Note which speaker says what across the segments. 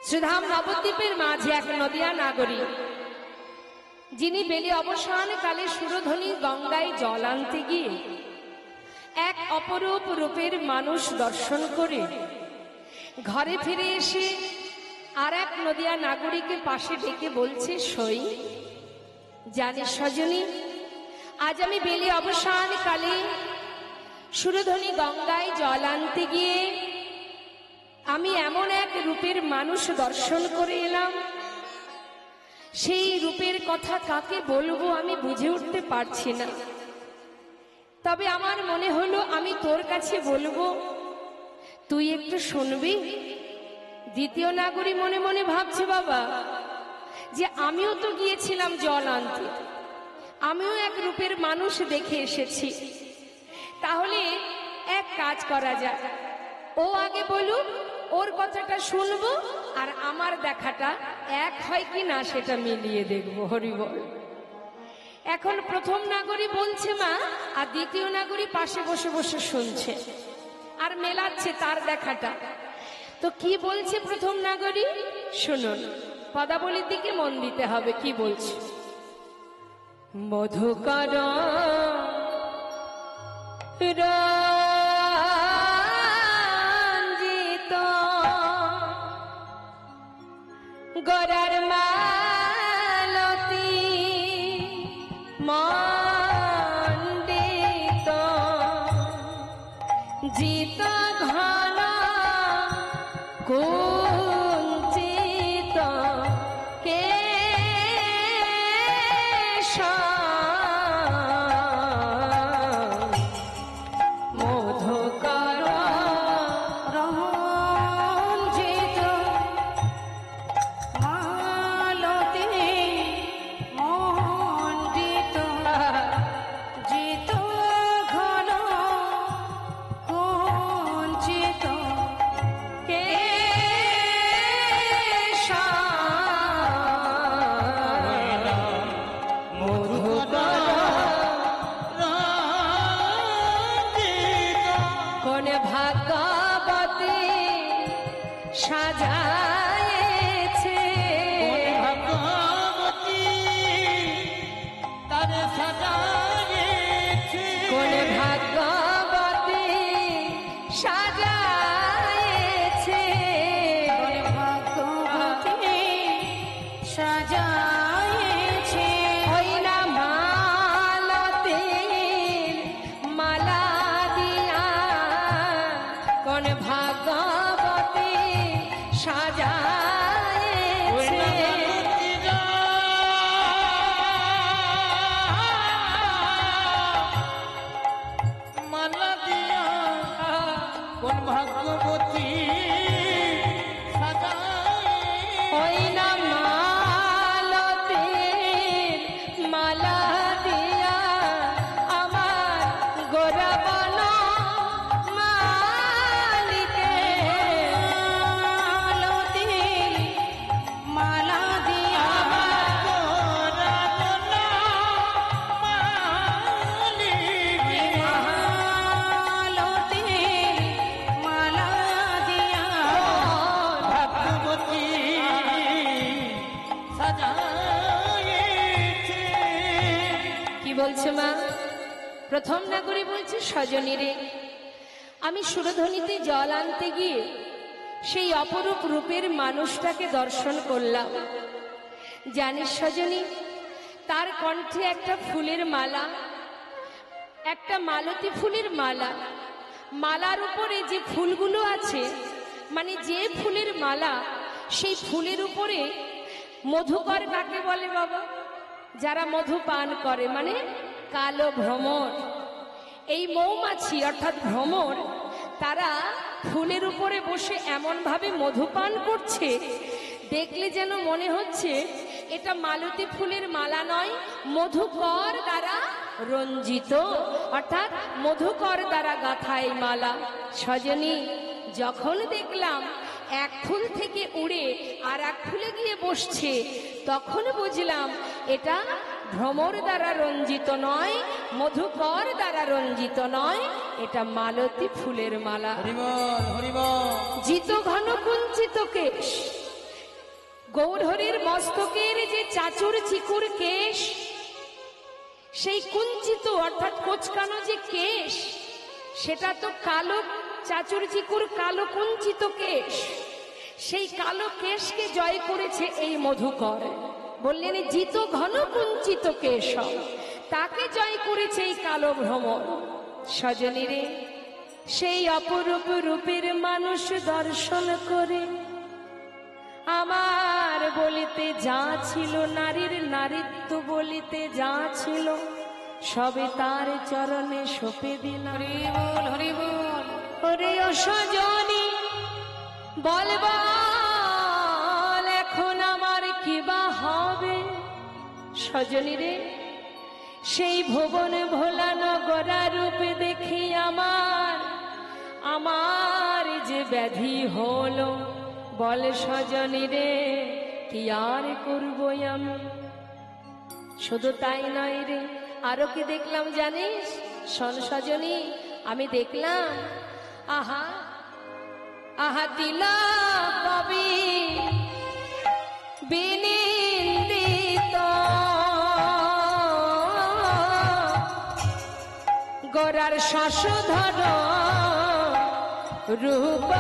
Speaker 1: শ্রীধাম নবদ্বীপের মাঝে এক নদিয়া নাগরী, যিনি বেলি অবসান কালে সুরধ্বনি গঙ্গায় জল আনতে গিয়ে এক অপরূপ রূপের মানুষ দর্শন করে ঘরে ফিরে এসে আর এক নদিয়া নাগরীকে পাশে ডেকে বলছে, সই জানিস সজনী, আজ আমি বেলি অবসান কালে সুরধ্বনি গঙ্গায় জল আনতে গিয়ে আমি এমন এক রূপের মানুষ দর্শন করে এলাম, সেই রূপের কথা কাকে বলবো আমি বুঝে উঠতে পারছি না। তবে আমার মনে হলো আমি তোর কাছে বলবো, তুই একটু শুনবি। দ্বিতীয় নাগরী মনে মনে ভাবছে, বাবা যে আমিও তো গিয়েছিলাম জল আনতে, আমিও এক রূপের মানুষ দেখে এসেছি, তাহলে এক কাজ করা যায়, ও আগে বলুক, ওর কথাটা শুনবো আর আমার দেখাটা এক হয় কি না সেটা মিলিয়ে দেখবো। হরি বল। এখন প্রথম নাগরী বলছে মা, আর দ্বিতীয় নাগরী পাশে বসে বসে শুনছে আর মেলাচ্ছে তার দেখাটা। তো কি বলছে প্রথম নাগরী শুনুন, পদাবলীর দিকে মন দিতে হবে। কি বলছে? মধুকর রঞ্জিত গরার মালতী মণ্ডিত জিত ঘন কুঞ্চিত কেশ মধুকর রঞ্জিত মালতী মণ্ডিত জিত ঘন কুঞ্চিত কেশ মধুকর কোন ভাগ্যবতী সাজায়েছে, কোন ভাগ্যবতী সাজায়েছে, ভাগ্যবতী সাজায়েছে। ওই না মালতীর মালা দিয়া কোন ভাগ্যবতী সাজায়েছে,
Speaker 2: মালা দিয়া কোন ভাগ্যবতী
Speaker 1: ওই না মালতীর মালা দিয়া আমার গোরাবন মালিকে, মালতীর মালা দিয়া মালতীর মালা দিয়া
Speaker 2: ভাগ্যবতী সাজায়েছে।
Speaker 1: কি বলছে মা? প্রথম নাগরী বলছে, সজনী রে, আমি সুরধ্বনিতে জল আনতে গিয়ে সেই অপরূপ রূপের মানুষটাকে দর্শন করলাম। জানিস সজনী, তার কণ্ঠে একটা ফুলের মালা, একটা মালতী ফুলের মালা, মালার উপরে যে ফুলগুলো আছে, মানে যে ফুলের মালা, সেই ফুলের উপরে মধুকর কাকে বলে বাবা? যারা মধু পান করে, মানে কালো ভ্রমর। এই মৌমাছি অর্থাৎ ভ্রমর, তারা ফুলের উপরে বসে এমন ভাবে মধু পান করছে, দেখলে যেন মনে হচ্ছে এটা মালতী ফুলের মালা নয়, মধুকর দ্বারা রঞ্জিত, অর্থাৎ মধুকর দ্বারা গাঁথা এই মালা। সজনী, যখন দেখলাম এক ফুল থেকে উড়ে আর এক ফুলে গিয়ে বসছে, তখন বুঝলাম এটা ভ্রমর দ্বারা রঞ্জিত নয়, মধুকর দ্বারা রঞ্জিত নয়, এটা মালতী ফুলের মালা।
Speaker 2: হরিবল হরিবল।
Speaker 1: জিত ঘন কুঞ্চিত কেশ, গৌরহরির মস্তকের যে চাচুর চিকুর কেশ, সেই কুঞ্চিত অর্থাৎ কোচকানো যে কেশ, সেটা তো কালো, চাচুর চিকুর কালো কুঞ্চিত কেশ, সেই কালো কেশকে জয় করেছে এই মধুকর। বললেন জিত ঘন কুঞ্চিত কেশ, তাকে জয় করেছে এই কালো ভ্রমর। সজনী রে, সেই অপরূপ রূপের মানুষ দর্শন করে আমার বলিতে যা ছিল, নারীর নারীত্ব বলিতে যা ছিল, সবে তার চরণে সঁপে দিলাম।
Speaker 2: হরিবল হরিবল।
Speaker 1: ওরে ও সজনী বল বল, এখন আমার কিবা হবে? সজনী রে, সেই ভুবন ভোলা নগরা রূপে দেখি আমার যে ব্যাধি হলো, বল সজনী রে কি আর করবো আমি? শুধু তাই নয় রে, আরো কি দেখলাম জানিস? শোন সজনী, আমি দেখলাম আহা আহা তিলা কবি বিনিন্দিত গোরার শশধর রূপ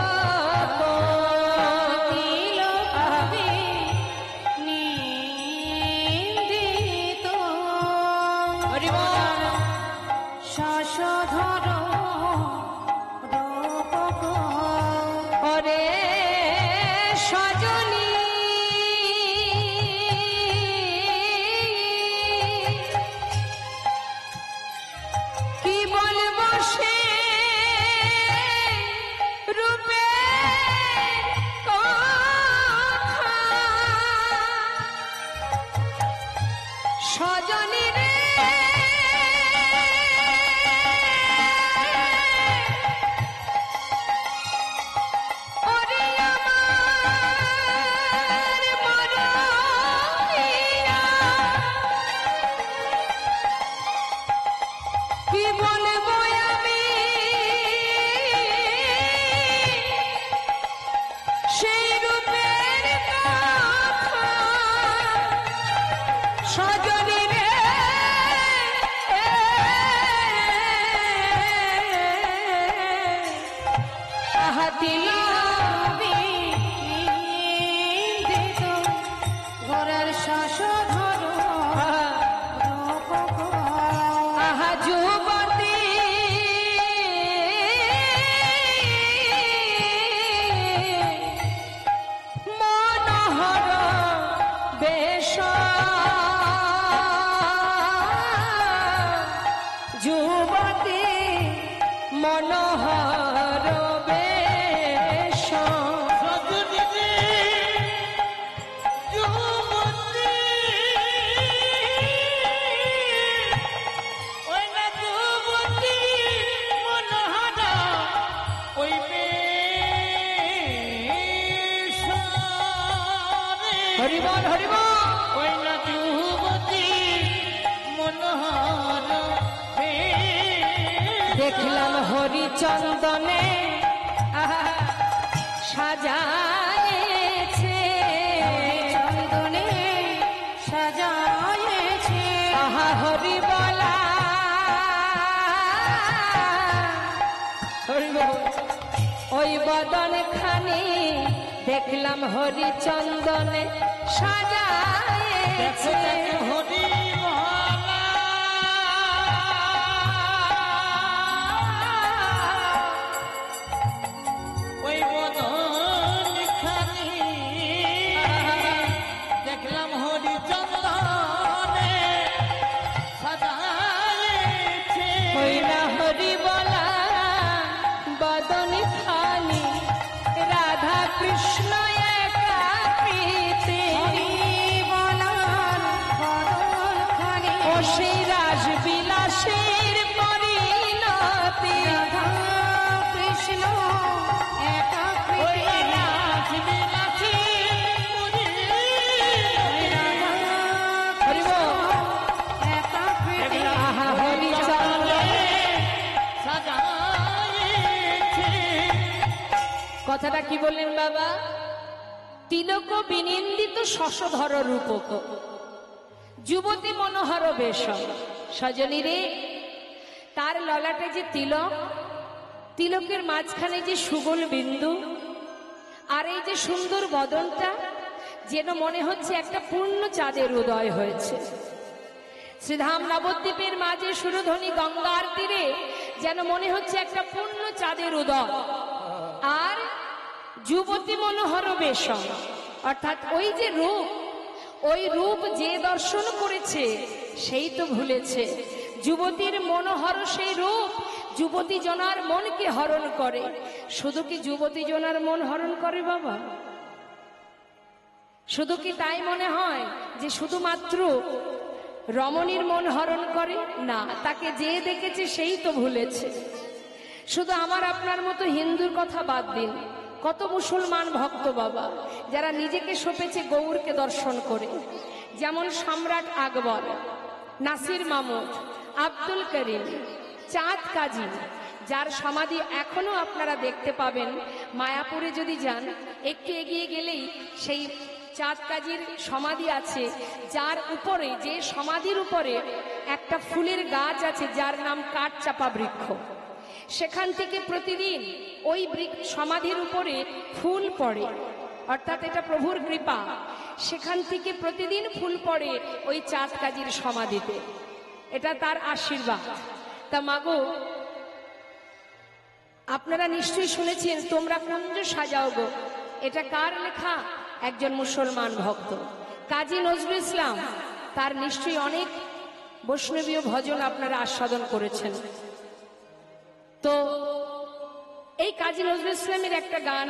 Speaker 1: দেখলাম হরিচন্দনে সাজায়েছে, চন্দনে সাজায়েছে আহা হরি বলা। ওই বদন খানি দেখলাম হরিচন্দনে সাজায়েছে হরি কৃষ্ণ একা প্রীতি বলার বললেন, বাবা তিলক বিনিন্দিত শশধর রূপক যুবতী মনোহর বেশ সজনী রে, তার ললাটে যে তিলক, তিলকের মাঝখানে যে সুগোল বিন্দু, আর এই যে সুন্দর বদনটা, যেন মনে হচ্ছে একটা পূর্ণ চাঁদের উদয় হয়েছে। শ্রীধাম নবদ্বীপের মাঝে সুরধ্বনি গঙ্গার তীরে যেন মনে হচ্ছে একটা পূর্ণ চাঁদের উদয়। আর যুবতী মনোহর বেশম, অর্থাৎ ওই যে রূপ, ওই রূপ যে দর্শন করেছে সেই তো ভুলেছে। যুবতীর মনোহর সেই রূপ যুবতী জনার মনকে হরণ করে। শুধু কি যুবতী জনার মন হরণ করে বাবা? শুধু কি তাই মনে হয় যে শুধুমাত্র রমণীর মন হরণ করে? না, তাকে যে দেখেছে সেই তো ভুলেছে। শুধু আমার আপনার মতো হিন্দুর কথা বাদ দিন, কত মুসলমান ভক্ত বাবা যারা নিজেকে সঁপেছে গৌরকে দর্শন করে। যেমন সম্রাট আকবর, নাসির মামুদ, আব্দুল করিম, চাঁদ কাজী, যার সমাধি এখনো আপনারা দেখতে পাবেন। মায়াপুরে যদি যান, একটু এগিয়ে গেলেই সেই চাঁদ কাজীর সমাধি আছে, যার উপরে, যে সমাধির উপরে একটা ফুলের গাছ আছে যার নাম কাঠচাপা বৃক্ষ। সেখান থেকে প্রতিদিন ওই সমাধির উপরে ফুল পড়ে, অর্থাৎ এটা প্রভুর কৃপা। সেখান থেকে প্রতিদিন ফুল পড়ে ওই চাঁদ কাজীর সমাধিতে, এটা তার আশীর্বাদ। তা মাগো, আপনারা নিশ্চয়ই শুনেছেন তোমরা কুঞ্জ সাজাও গো, এটা কার লেখা? একজন মুসলমান ভক্ত কাজী নজরুল ইসলাম। তার নিশ্চয়ই অনেক বৈষ্ণবীয় ভজন আপনারা আস্বাদন করেছেন। তো এই কাজী নজরুল ইসলামের একটা গান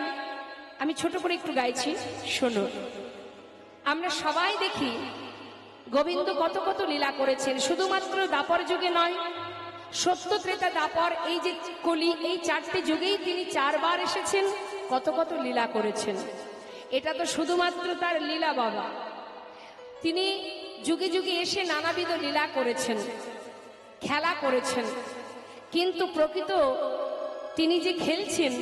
Speaker 1: আমি ছোট করে একটু গাইছি, শুনুন। আমরা সবাই দেখি গোবিন্দ কত কত লীলা করেছেন, শুধুমাত্র দাপর যুগে নয়, সত্য ত্রেতা দাপর, এই যে কলি, এই চারটে যুগেই তিনি চারবার এসেছেন, কত কত লীলা করেছেন। এটা তো শুধুমাত্র তার লীলা বাবা। তিনি যুগে যুগে এসে নানাবিধ লীলা করেছেন, খেলা করেছেন, কিন্তু প্রকৃত তিনি যে খেলছেন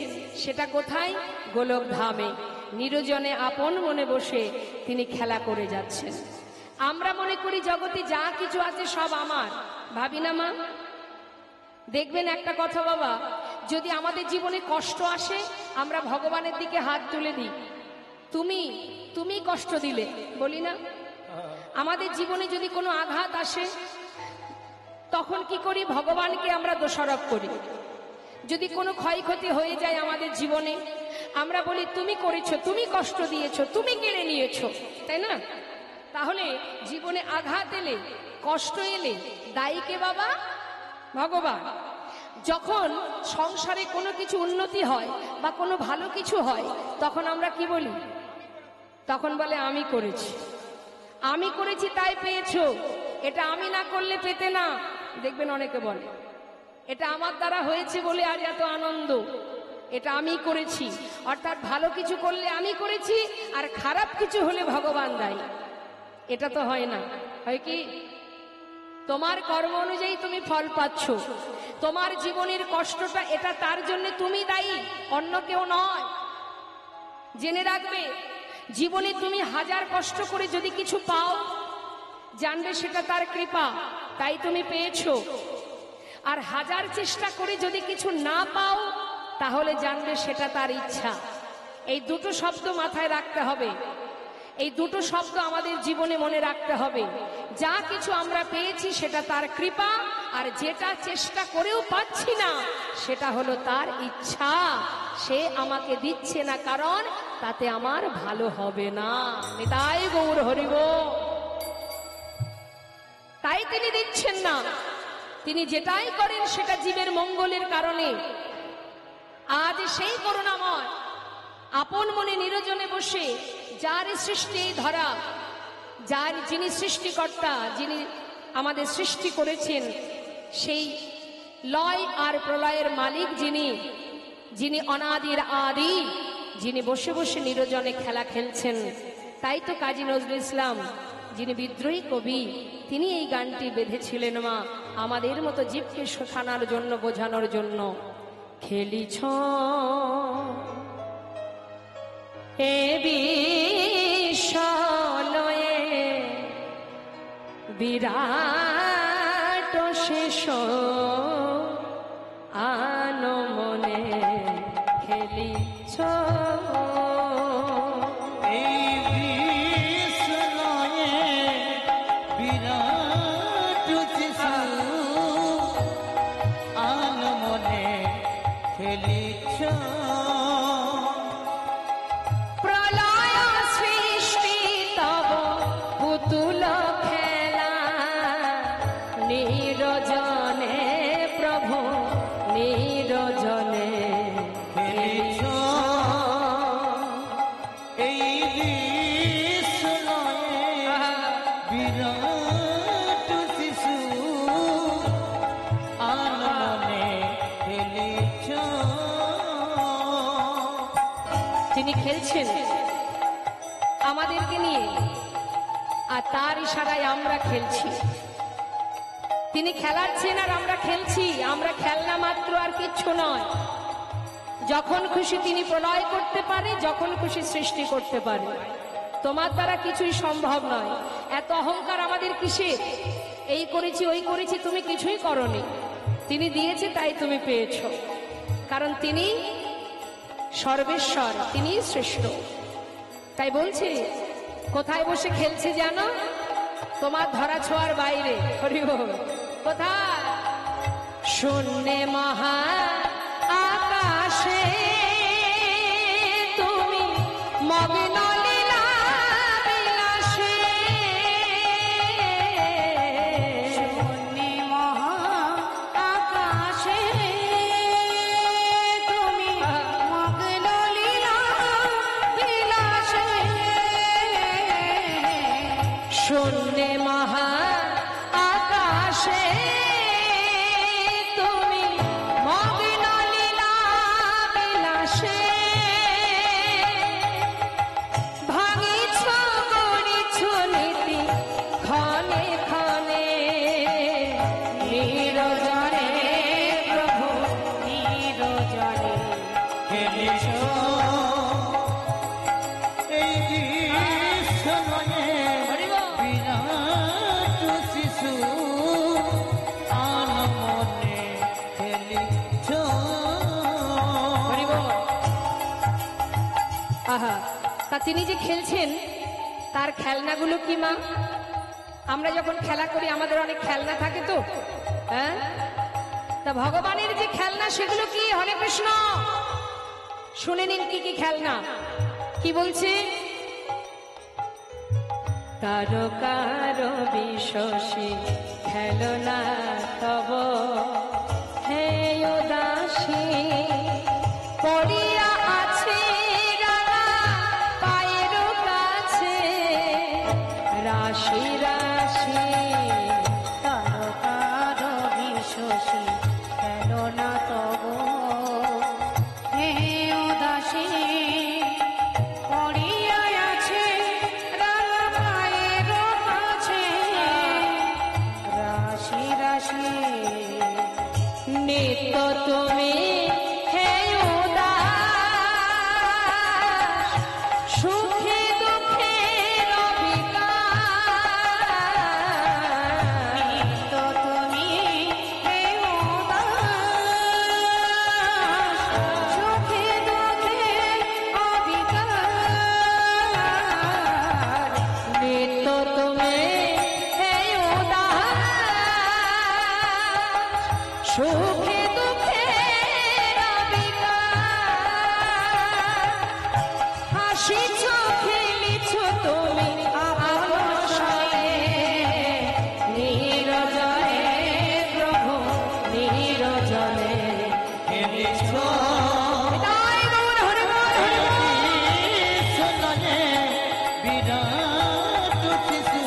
Speaker 1: সেটা কোথায়? গোলক ধামে নিরজনে আপন মনে বসে তিনি খেলা করে যাচ্ছেন। আমরা মনে করি জগতে যা কিছু আছে সব আমার, ভাবি না মা? দেখবেন একটা কথা বাবা, যদি আমাদের জীবনে কষ্ট আসে আমরা ভগবানের দিকে হাত তুলে দিই, তুমি তুমি কষ্ট দিলে, বলি না? আমাদের জীবনে যদি কোনো আঘাত আসে তখন কি করি? ভগবানকে আমরা দোষারোপ করি। যদি কোনো ক্ষয়ক্ষতি হয়ে যায় আমাদের জীবনে, আমরা বলি তুমি করেছো, তুমি কষ্ট দিয়েছো, তুমি কেড়ে নিয়েছো, তাই না? তাহলে জীবনে আঘাত এলে, কষ্ট এলে দায়ী কে বাবা? ভগবান। যখন সংসারে কোনো কিছু উন্নতি হয় বা কোনো ভালো কিছু হয় তখন আমরা কি বলি? তখন বলে আমি করেছি, আমি করেছি তাই পেয়েছো, এটা আমি না করলে পেতে না। দেখবেন অনেকে বলে এটা আমার দ্বারা হয়েছে বলে আজ এত আনন্দ, এটা আমি করেছি। অর্থাৎ ভালো কিছু করলে আমি করেছি, আর খারাপ কিছু হলে ভগবান দায়ী। এটা তো হয় না। হয় কি? তোমার কর্ম অনুযায়ী তুমি ফল পাচ্ছ, তোমার জীবনের কষ্টটা এটা তার জন্য তুমি দায়ী, অন্য কেউ নয়। জেনে রাখবে, জীবনে তুমি হাজার কষ্ট করে যদি কিছু পাও, জানবে সেটা তার কৃপা, তাই তুমি পেয়েছো। আর হাজার চেষ্টা করে যদি কিছু না পাও, তাহলে জানবে সেটা তার ইচ্ছা। এই দুটো শব্দ মাথায় রাখতে হবে, এই দুটো শব্দ আমাদের জীবনে মনে রাখতে হবে। যা কিছু আমরা পেয়েছি সেটা তার কৃপা, আর যেটা চেষ্টা করেও পাচ্ছি না সেটা হলো তার ইচ্ছা। সে আমাকে দিচ্ছে না কারণ তাতে আমার ভালো হবে না। নিতাই গৌর হরিব। তাই তিনি দিচ্ছেন না, তিনি যেটাই করেন সেটা জীবের মঙ্গলের কারণে। আজ সেই করুণাময় আপন মনে নিরজনে বসে যার সৃষ্টি ধরা, যার যিনি সৃষ্টিকর্তা, যিনি আমাদের সৃষ্টি করেছেন, সেই লয় আর প্রলয়ের মালিক যিনি, যিনি অনাদির আদি, যিনি বসে বসে নিরজনে খেলা খেলছেন। তাই তো কাজী নজরুল ইসলাম, যিনি বিদ্রোহী কবি, তিনি এই গানটি বেঁধেছিলেন মা আমাদের মতো জীবকে শোষানোর জন্য, বোঝানোর জন্য। খেলিছ এ বিশ্বলয়ে বিরাট শেষ আনমনে খেলিছ
Speaker 2: এই বিশ্বলয়ে বিরাট শিশু আনমনে খেলিছ
Speaker 1: প্রলয় সৃষ্টি তব পুতুল খেলা নিরজনে প্রভু নিরজনে
Speaker 2: খেলিছ এই বিশ্বলয়ে বিরাট শিশু আনমনে খেলিছ
Speaker 1: তিনি খেলছেন আমাদেরকে নিয়ে, আর তার ইশারায় আমরা খেলছি। তিনি খেলাচ্ছেন আর আমরা খেলছি। আমরা খেলনা মাত্র, আর কিচ্ছু নয়। যখন খুশি তিনি প্রলয় করতে পারে, যখন খুশি সৃষ্টি করতে পারে। তোমার দ্বারা কিছুই সম্ভব নয়। এত অহংকার আমাদের কিসের? এই করেছি ওই করেছি, তুমি কিছুই করনি। তিনি দিয়েছে তাই তুমি পেয়েছো, কারণ তিনি সর্বেশ্বর, তিনি শ্রেষ্ঠ। তাই বলছে কোথায় বসে খেলছে জানো? তোমার ধরা ছোঁয়ার বাইরে। হরি বল। কোথায়? শূন্যে মহা আকাশে তুমি মগ্ন লীলা বিলাসে। শূন্যে মহা আকাশে তুমি মগ্ন লীলা বিলাসে। শূন্যে মহা আকাশে তুমি মগ্ন লীলা বিলাসে। ভাঙিছ গড়িছ নীতি ক্ষণে ক্ষণে নিরজনে প্রভু নিরজনে
Speaker 2: খেলিছ এই বিশ্বলয়ে বিরাট শিশু আনমনে খেলিছ
Speaker 1: হরি বল। আহা, তা তিনি যে খেলছেন তার খেলনাগুলো কি মা? আমরা যখন খেলা করি আমাদের অনেক খেলনা থাকে তো, হ্যাঁ? তা ভগবানের যে খেলনা সেগুলো কি? হরে কৃষ্ণ, শুনে নিন কি কি খেলনা। কি বলছে? কারো কারো বিশ্বসী খেলনা তব হে উদাসী পড়িয়া আছে রাঙা পায়ের কাছে রাশি রাশি। কারো কারো বিশ্বসী খেলনা তব হে উদাসী পড়িয়া আছে রাঙা পায়ের কাছে রাশি রাশি। নিত্য তুমি হে উদাস সুখে দুঃখে রবিকার। নিত্য তুমি হে উদাস সুখে দুঃখে অবিকার। নিত্য তুমি হে উদাস সুখে দুঃখে অবিকার। হাসিছ খেলিছ তুমি অলসয়ে নিরজনে প্রভু নিরজনে
Speaker 2: খেলিছ
Speaker 1: তাই গৌর হরি বল, হরি বল।
Speaker 2: বিশ্বলয়ে বিরাট শিশু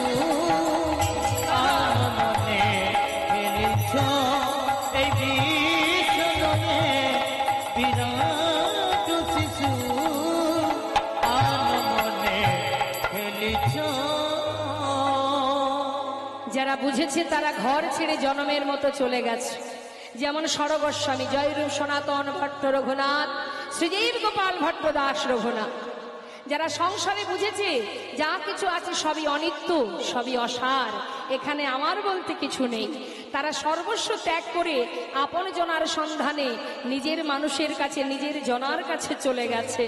Speaker 2: আনমনে খেলিছ এই বিশ্বলয়ে বিরাট শিশু আনমনে খেলিছ।
Speaker 1: যারা বুঝেছে তারা ঘর ছেড়ে জনমের মতো চলে গেছে। যেমন সরগোস্বামী, জয়রূপ সনাতন ভট্ট রঘুনাথ, শ্রীজীব গোপাল ভট্ট দাস রঘুনাথ। যারা সংসারে বুঝেছে যা কিছু আছে সবই অনিত্য, সবই অসার, এখানে আমার বলতে কিছু নেই, তারা সর্বস্ব ত্যাগ করে আপন জনার সন্ধানে নিজের মানুষের কাছে, নিজের জনার কাছে চলে গেছে।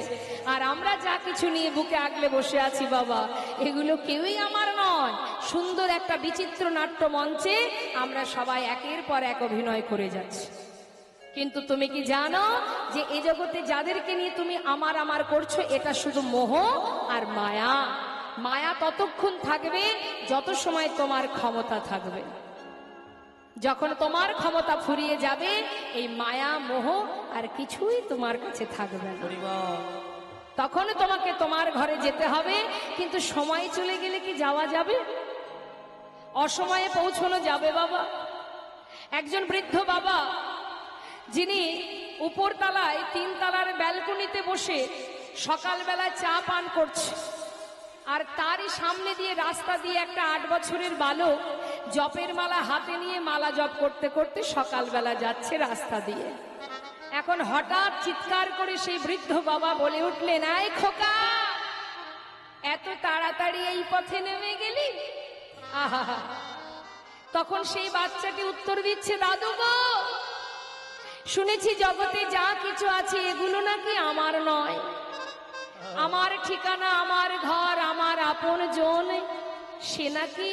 Speaker 1: আর আমরা যা কিছু নিয়ে বুকে আগলে বসে আছি বাবা, এগুলো কেউই আমার নয়। সুন্দর একটা বিচিত্র নাট্য মঞ্চে আমরা সবাই একের পর এক অভিনয় করে যাচ্ছি। কিন্তু তুমি কি জানো যে এই জগতে যাদেরকে নিয়ে তুমি আমার আমার করছো, এটা শুধু মোহ আর মায়া। মায়া ততক্ষণ থাকবে যত সময় তোমার ক্ষমতা থাকবে। যখন তোমার ক্ষমতা ফুরিয়ে যাবে, এই মায়া মোহ আর কিছুই তোমার কাছে থাকবে না। তখন তোমাকে তোমার ঘরে যেতে হবে। কিন্তু সময় চলে গেলে কি যাওয়া যাবে? অসময়ে পৌঁছানো যাবে বাবা। একজন বৃদ্ধ বাবা, যিনি উপরতলায় 3 তলার ব্যালকনিতে বসে সকালবেলায় চা পান করছে, আর তারই সামনে দিয়ে রাস্তা দিয়ে একটা 8 বছরের বালক জপের মালা হাতে নিয়ে মালা জপ করতে করতে সকালবেলা যাচ্ছে রাস্তা দিয়ে। এখন হঠাৎ চিৎকার করে সেই বৃদ্ধ বাবা বলে উঠলেন, আয় খোকা, এত তাড়াতাড়ি এই পথে নেমে গেলি? আহা! তখন সেই বাচ্চাটি উত্তর দিচ্ছে, দাদু গো, শুনেছি জগতে যা কিছু আছে এগুলো নাকি আমার নয়। আমার ঠিকানা, আমার ঘর, আমার আপন জন, সে নাকি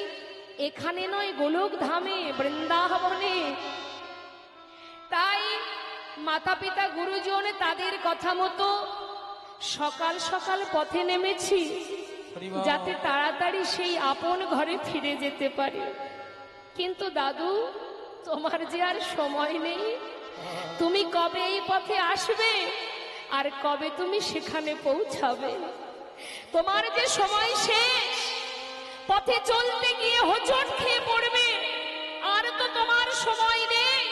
Speaker 1: এখানে নয়, গোলক ধামে, বৃন্দাবনে। তাই মাতা পিতা গুরুজন তাদের কথা মতো সকাল সকাল পথে নেমেছি, যাতে তাড়াতাড়ি সেই আপন ঘরে ফিরে যেতে পারি। কিন্তু দাদু, তোমার যে আর সময় নেই। তুমি কবে এই পথে আসবে আর কবে তুমি সেখানে পৌঁছাবে? তোমার যে সময় শেষ, পথে চলতে গিয়ে হোঁচট খেয়ে পড়বে, আর তো তোমার সময় নেই।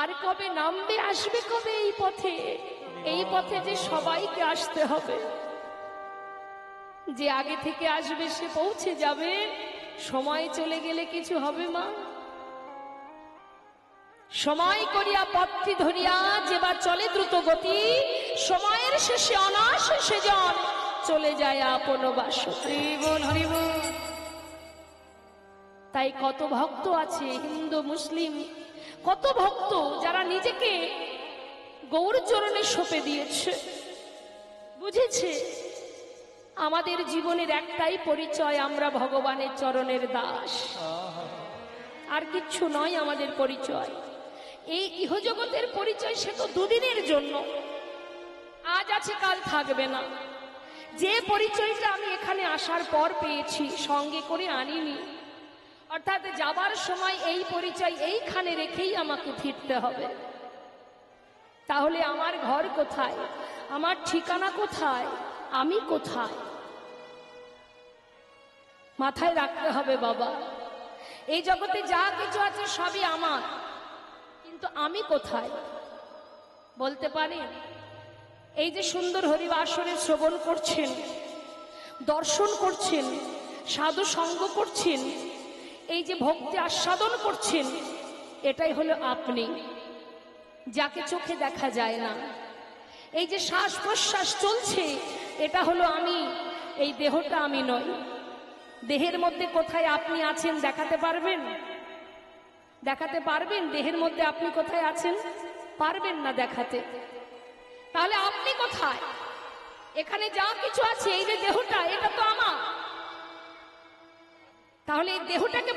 Speaker 1: আর কবে নামবে, আসবে কবে এই পথে? এই পথে যে সবাইকে আসতে হবে। যে আগে থেকে আসবে সে পৌঁছে যাবে, সময় চলে গেলে কিছু হবে মা? সময় করিয়া পথটি ধরিয়া যেবার চলে দ্রুত গতি, সময়ের শেষে অনায়াসে সেজন চলে যায় আপন বাসুদেব। হরিবল হরিবল। তাই কত ভক্ত আছে, হিন্দু মুসলিম, কত ভক্ত যারা নিজেকে গৌর চরণে সঁপে দিয়েছে, বুঝেছে আমাদের জীবনের একটাই পরিচয়, আমরা ভগবানের চরণের দাস, আর কিচ্ছু নয় আমাদের পরিচয়। এই ইহজগতের পরিচয় সে তো দুদিনের জন্য, আজ আছে কাল থাকবে না। যে পরিচয়টা আমি এখানে আসার পর পেয়েছি, সঙ্গে করে আনিনি, অর্থাৎ যাবার সময় এই পরিচয় এইখানে রেখেই আমাকে ফিরতে হবে। তাহলে আমার ঘর কোথায়, আমার ঠিকানা কোথায়, আমি কোথায়? মাথায় রাখতে হবে বাবা, এই জগতে যা কিছু আছে সবই আমার, কিন্তু আমি কোথায়? বলতে পারেন? এই যে সুন্দর হরিবাসরে শ্রবণ করছেন, দর্শন করছেন, সাধু সঙ্গ করছেন, এই যে ভক্তি আস্বাদন করছেন, এটাই হলো আপনি, যাকে চোখে দেখা যায় না। এই যে শ্বাস প্রশ্বাস চলছে, এটা হলো আমি, এই দেহটা আমি নই। দেহের মধ্যে কোথায় আপনি আছেন দেখাতে পারবেন? দেখাতে পারবেন দেহের মধ্যে আপনি কোথায় আছেন? পারবেন না দেখাতে। তাহলে আপনি কোথায়? এখানে যা কিছু আছে, এই যে দেহটা, এটা তো আমার। তাহলে এই দেহটাকে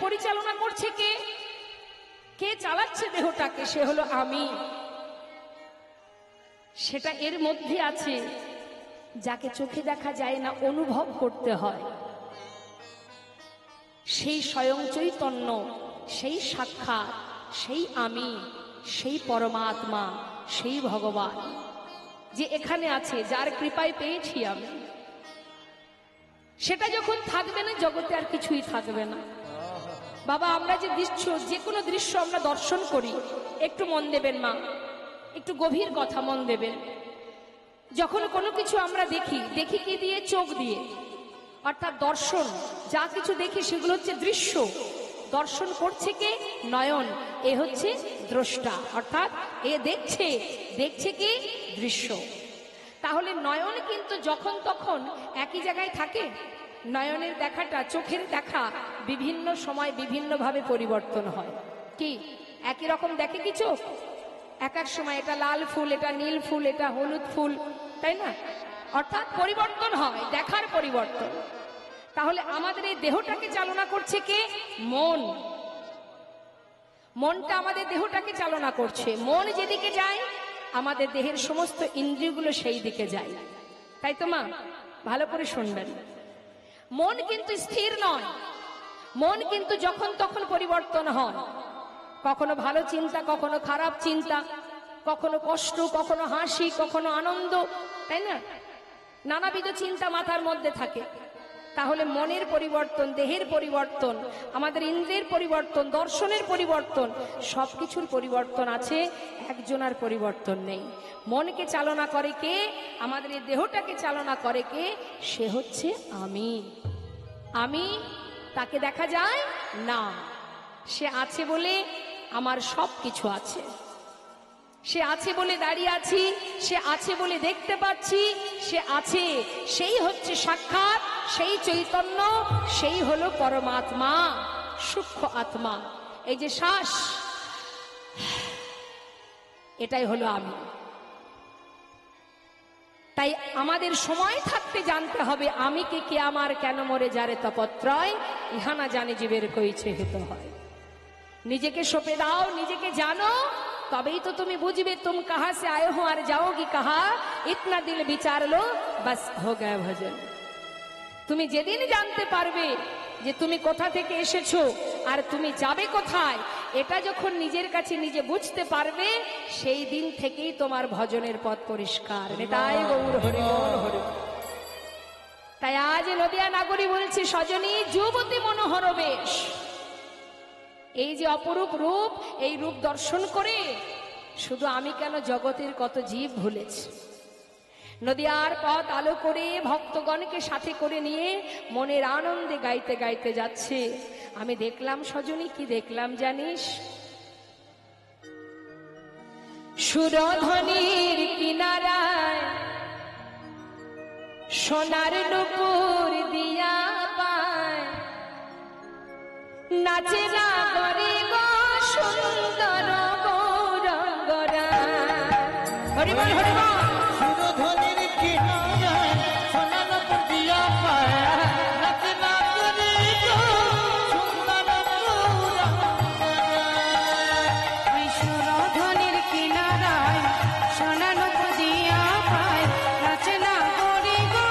Speaker 1: পরিচালনা করছে কে? কে চালাচ্ছে দেহটাকে? সে হলো আমি। সেটা এর মধ্যে আছে, যাকে চোখে দেখা যায় না, অনুভব করতে হয়। সেই স্বয়ং চৈতন্য, সেই সাক্ষাৎ, সেই আমি, সেই পরমাত্মা, সেই ভগবান যে এখানে আছে, যার কৃপায় পেয়েছি আমি, সেটা যখন থাকবে না, জগতে আর কিছুই থাকবে না। বাবা, আমরা যে কোনো দৃশ্য আমরা দর্শন করি, একটু মন দেবেন মা, একটু গভীর কথা মন দেবেন। যখন কোনো কিছু আমরা দেখি, দেখি কি দিয়ে? চোখ দিয়ে, অর্থাৎ দর্শন। যা কিছু দেখি সেগুলো হচ্ছে দৃশ্য। দর্শন করছে কে? নয়ন। এ হচ্ছে দ্রষ্টা, অর্থাৎ এ দেখছে কি? দৃশ্য। তাহলে নয়ন কিন্তু যখন তখন একই জায়গায় থাকে? নয়নের দেখাটা, চোখের দেখা বিভিন্ন সময় বিভিন্নভাবে পরিবর্তন হয়। কি একই রকম দেখে কি চোখ? এক এক সময় এটা লাল ফুল, এটা নীল ফুল, এটা হলুদ ফুল, তাই না? অর্থাৎ পরিবর্তন হয়, দেখার পরিবর্তন। তাহলে আমাদের এই দেহটাকে চালনা করছে কে? মন। মনটা আমাদের দেহটাকে চালনা করছে। মন যেদিকে যায় আমাদের দেহের সমস্ত ইন্দ্রিয়গুলো সেই দিকে যায়, তাই তো মা? ভালো করে শুনবেন। মন কিন্তু স্থির নয়, মন কিন্তু যখন তখন পরিবর্তন হয়। কখনো ভালো চিন্তা, কখনো খারাপ চিন্তা, কখনো কষ্ট, কখনো হাসি, কখনো আনন্দ, তাই না? নানাবিধ চিন্তা মাথার মধ্যে থাকে। তাহলে মনের পরিবর্তন, দেহের পরিবর্তন, আমাদের ইন্দ্রিয়ের পরিবর্তন, দর্শনের পরিবর্তন, সবকিছুর পরিবর্তন আছে, একজনের পরিবর্তন নেই। মনকে চালনা করে কে? আমাদের এই দেহটাকে চালনা করে কে? সে হচ্ছে আমি। আমি তাকে দেখা যায় না, সে আছে বলে আমার সব কিছু আছে। সে আছে বলে দাঁড়িয়ে আছি, সে আছে বলে দেখতে পাচ্ছি, সে আছে, সেই হচ্ছে সাক্ষাৎ, সেই চৈতন্য, সেই হলো পরমাত্মা, সূক্ষ্ম আত্মা। এই যে শ্বাস, এটাই হলো আমি। তাই আমাদের সময় থাকতে জানতে হবে আমি কে আমার কেন মরে যারে তপত্রয়, ইহানা জানে জীবের কইছে হিত হয়। নিজেকে সঁপে দাও, নিজেকে জানো, তবেই তো তুমি বুঝবে তুম কাহা সে আয়ে হো আর যাওগি কাহা, ইতনা দিল বিচার লো বাস হো গয়া ভজন। তুমি যেদিন জানতে পারবে যে তুমি কোথা থেকে এসেছো আর তুমি যাবে কোথায়, এটা যখন নিজের কাছে নিজে বুঝতে পারবে, সেই দিন থেকেই তোমার ভজনের পথ পরিষ্কার। নেতাই গৌর হরি বল হরি। তাই আজ নদিয়া নাগরী বলছে, সজনী যুবতী মনোহর বেশ। এই যে অপরূপ রূপ, এই রূপ দর্শন করে শুধু আমি কেন, জগতের কত জীব ভুলেছে। নদিয়ার পথ আলো করে ভক্তগণকে সাথে করে নিয়ে মনের আনন্দে গাইতে গাইতে যাচ্ছে। আমি দেখলাম সজনী, কি দেখলাম জানিস? সুরধ্বনির কিনারায় সোনার নুপুর দিয়া পায়, নাচে না করে গো সুন্দর গৌরঙ্গরা। হরিবল হরিবল।
Speaker 2: সুরধ্বনির কিনারায় সোনার নুপুর দিয়া পায়, নাচে না করে গো সুন্দর গৌরঙ্গরা।
Speaker 3: ওই সুরধ্বনির কিনারায় সোনা নুপুর দিয়া পায়, নাচে না করে গো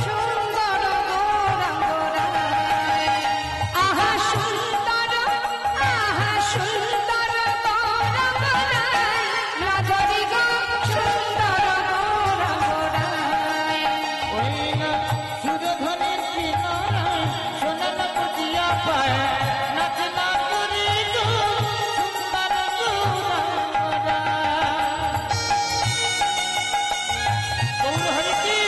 Speaker 3: সুন্দর গৌরাঙ্গরা।
Speaker 1: আহা সুন্দর, আহা সুন্দর গৌরঙ্গরায়, নাগরি গো সুন্দর গৌরঙ্গরায়।
Speaker 2: ওই না সুরধ্বনির কিনারায় সোনার নুপুর দিয়া পায়, নাচে না করে গো সুন্দর গৌরঙ্গরা। গৌর হরি কি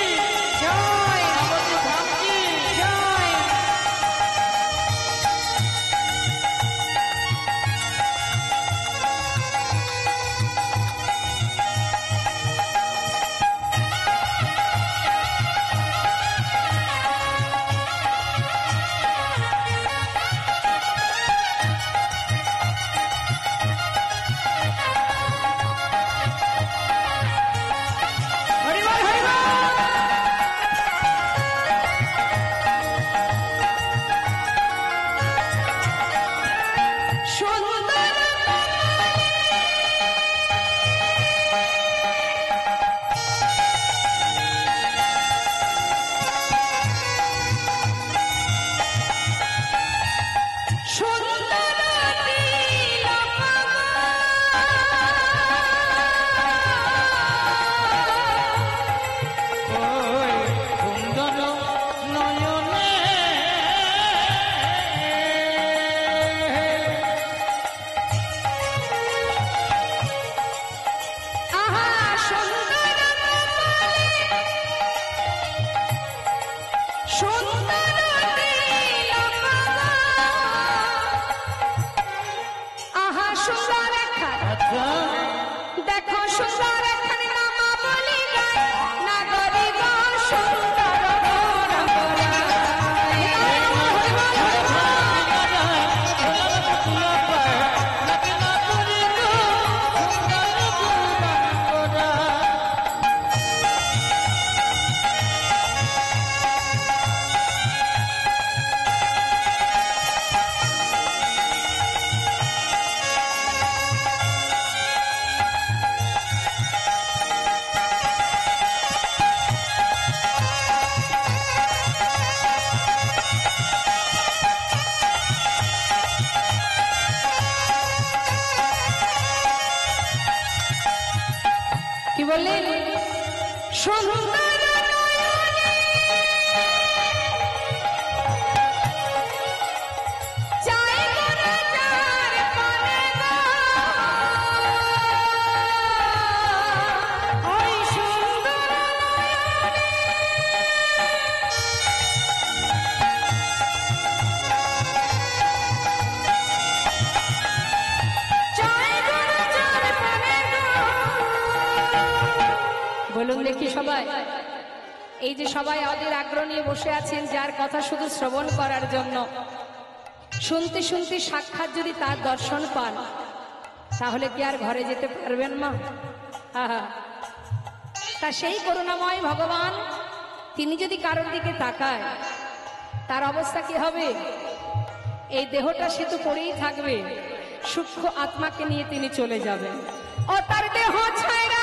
Speaker 3: জয়
Speaker 2: আমাদের ধাম কি
Speaker 3: জয়।
Speaker 1: হরিবল হরিবল। সুন্দর সুন্দর তিলক
Speaker 2: ওই সুন্দর নয়নে
Speaker 1: আহা সুন্দর সুন্দর তিলক আহা সুন্দর একখান,
Speaker 2: আচ্ছা
Speaker 1: দেখো সুন্দর একখান নামা বলি গায়, নাগর বললেন সুন্দর নয়নে চাই গোরা যার পানে গো।
Speaker 3: ওই সুন্দর চাই গোরা যার পানে গো।
Speaker 1: বলুন দেখি সবাই, এই যে সবাই আমাদের আগ্রহ নিয়ে বসে আছেন, যার কথা শুধু শ্রবণ করার জন্য, শুনতে শুনতে সাক্ষাৎ যদি তার দর্শন পান, তাহলে কি আর ঘরে যেতে পারবেন মা? আহা, তা সেই করুণাময় ভগবান তিনি যদি কারোর দিকে তাকায়, তার অবস্থা কি হবে? এই দেহটা সে তো পড়েই থাকবে, সূক্ষ্ম আত্মাকে নিয়ে তিনি চলে যাবেন। ও তার দেহ ছাড়া